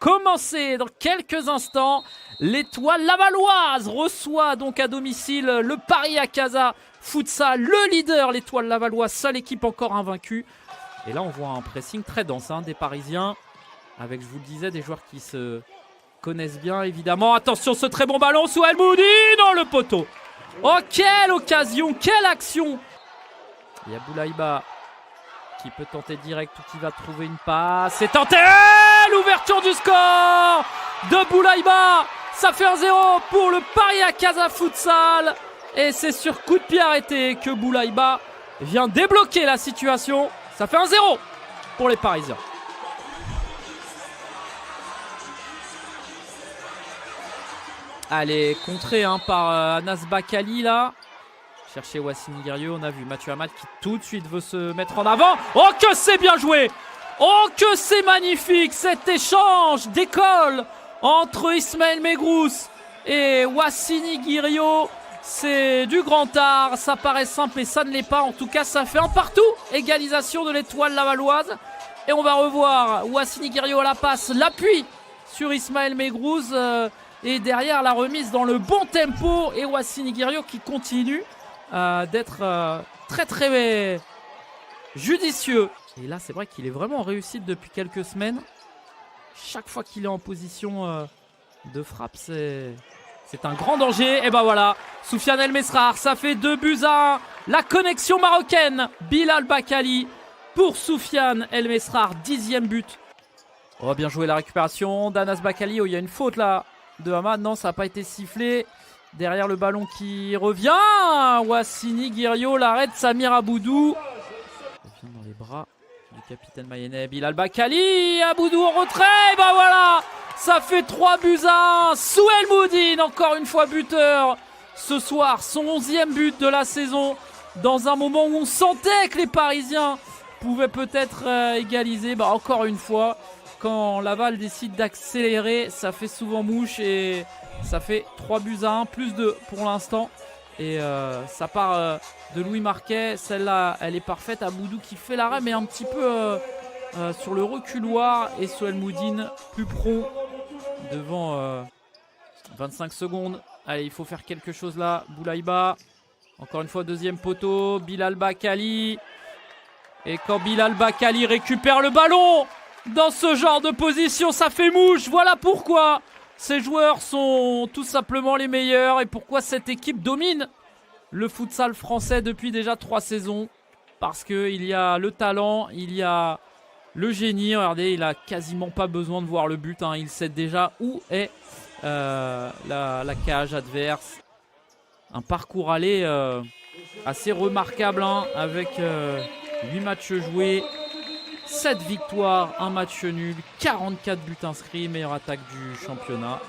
commencer dans quelques instants. L'Étoile Lavalloise reçoit donc à domicile le Paris Akaza Futsal, le leader, l'Étoile Lavalloise, seule équipe encore invaincue. Et là, on voit un pressing très dense des Parisiens, avec, je vous le disais, des joueurs qui se connaissent bien, évidemment. Attention, ce très bon ballon sous El Moudi dans le poteau. Oh, quelle occasion, quelle action! Il y a Boulaïba qui peut tenter direct ou qui va trouver une passe. C'est tenté! L'ouverture du score de Boulaïba. Ça fait 1-0 pour le Paris Akaza Futsal. Et c'est sur coup de pied arrêté que Boulaïba vient débloquer la situation. Ça fait 1-0 pour les Parisiens. Allez, contré par Anas Bakali là. Chercher Wassini Guerrieux, on a vu Mathieu Hamad qui tout de suite veut se mettre en avant. Oh que c'est bien joué! Oh que c'est magnifique cet échange d'école entre Ismaël Megrous et Wassini Guerrieux. C'est du grand art, ça paraît simple mais ça ne l'est pas. En tout cas, ça fait un partout. Égalisation de l'Étoile Lavalloise. Et on va revoir Wassini Guerrieux à la passe, l'appui sur Ismaël Megrous. Et derrière la remise dans le bon tempo. Et Wassini Guerrieux qui continue d'être très très judicieux. Et là, c'est vrai qu'il est vraiment en réussite depuis quelques semaines. Chaque fois qu'il est en position de frappe, c'est un grand danger. Et ben voilà, Soufiane El Mesrar, ça fait 2-1. La connexion marocaine, Bilal Bakali pour Soufiane El Mesrar, 10e but. Oh, bien joué la récupération d'Anas Bakali. Oh, il y a une faute là de Hamad. Non, ça n'a pas été sifflé. Derrière le ballon qui revient. Wassini Guerrieux l'arrête. Samir Aboudou. Il vient dans les bras du capitaine mayennais Bilal Bakali. Aboudou en retrait. Et ben voilà. Ça fait 3-1. Souhel Moudine, encore une fois buteur. Ce soir, son 11e but de la saison. Dans un moment où on sentait que les Parisiens pouvaient peut-être égaliser. Bah, encore une fois, quand Laval décide d'accélérer, ça fait souvent mouche. Et ça fait 3-1, plus 2 pour l'instant. Et ça part de Louis Marquet. Celle-là, elle est parfaite. Aboudou qui fait l'arrêt, mais un petit peu sur le reculoir. Et Souhel Moudine plus prompt devant 25 secondes. Allez, il faut faire quelque chose là. Boulaïba. Encore une fois, deuxième poteau. Bilal Bakali. Et quand Bilal Bakali récupère le ballon dans ce genre de position, ça fait mouche. Voilà pourquoi ces joueurs sont tout simplement les meilleurs et pourquoi cette équipe domine le futsal français depuis déjà 3 saisons. Parce qu'il y a le talent, il y a le génie. Regardez, il a quasiment pas besoin de voir le but. Il sait déjà où est la cage adverse. Un parcours aller assez remarquable avec 8 matchs joués. 7 victoires, 1 match nul, 44 buts inscrits, meilleure attaque du championnat.